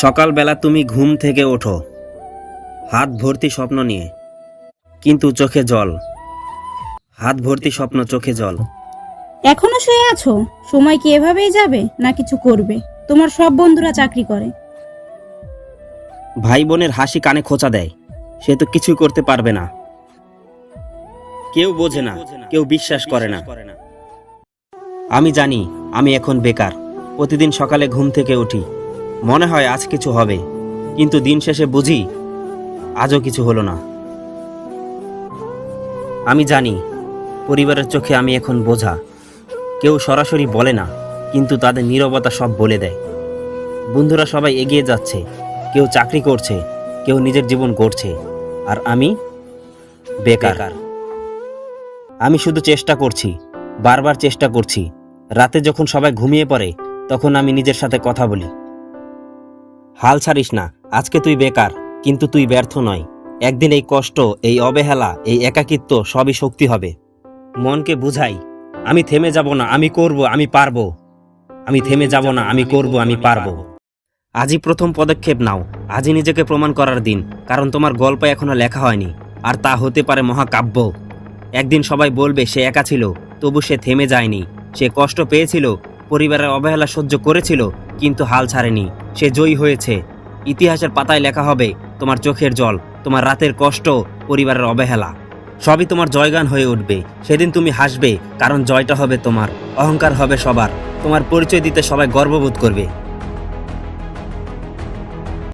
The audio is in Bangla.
সকালবেলা তুমি ঘুম থেকে ওঠো, হাত ভর্তি স্বপ্ন নিয়ে, কিন্তু চোখে জল। হাত ভর্তি স্বপ্ন, চোখে জল। এখনো শুয়ে আছো? সময় কি এভাবেই যাবে না কিছু করবে? তোমার সব বন্ধুরা চাকরি করে। ভাই বোনের হাসি কানে খোঁচা দেয়, সে তো কিছুই করতে পারবে না। কেউ বোঝে না, কেউ বিশ্বাস করে না। আমি জানি আমি এখন বেকার। প্রতিদিন সকালে ঘুম থেকে উঠি, মনে হয় আজ কিছু হবে, কিন্তু দিন শেষে বুঝি আজও কিছু হলো না। আমি জানি পরিবারের চোখে আমি এখন বোঝা। কেউ সরাসরি বলে না, কিন্তু তাদের নীরবতা সব বলে দেয়। বন্ধুরা সবাই এগিয়ে যাচ্ছে, কেউ চাকরি করছে, কেউ নিজের জীবন গড়ছে, আর আমি বেকার। আমি শুধু চেষ্টা করছি, বারবার চেষ্টা করছি। রাতে যখন সবাই ঘুমিয়ে পড়ে, তখন আমি নিজের সাথে কথা বলি, হাল ছাড়িস না। আজকে তুই বেকার, কিন্তু তুই ব্যর্থ নয়। একদিন এই কষ্ট, এই অবহেলা, এই একাকিত্ব সবই শক্তি হবে। মনকে বুঝাই, আমি থেমে যাব না, আমি করব, আমি পারবো। আমি থেমে যাব না, আমি করব, আমি পারবো। আজই প্রথম পদক্ষেপ নাও। আজই নিজেকে প্রমাণ করার দিন, কারণ তোমার গল্প এখনো লেখা হয়নি, আর তা হতে পারে মহাকাব্য। একদিন সবাই বলবে সে একা ছিল, তবু সে থেমে যায়নি। সে কষ্ট পেয়েছিল, পরিবারের অবহেলা সহ্য করেছিল, কিন্তু হাল ছাড়েনি। সে জয়ী হয়েছে। ইতিহাসের পাতায় লেখা হবে তোমার চোখের জল, তোমার রাতের কষ্ট, পরিবারের অবহেলা সবই তোমার জয়গান হয়ে উঠবে। সেদিন তুমি হাসবে, কারণ জয়টা হবে তোমার, অহংকার হবে সবার। তোমার পরিচয় দিতে সবাই গর্ববোধ করবে।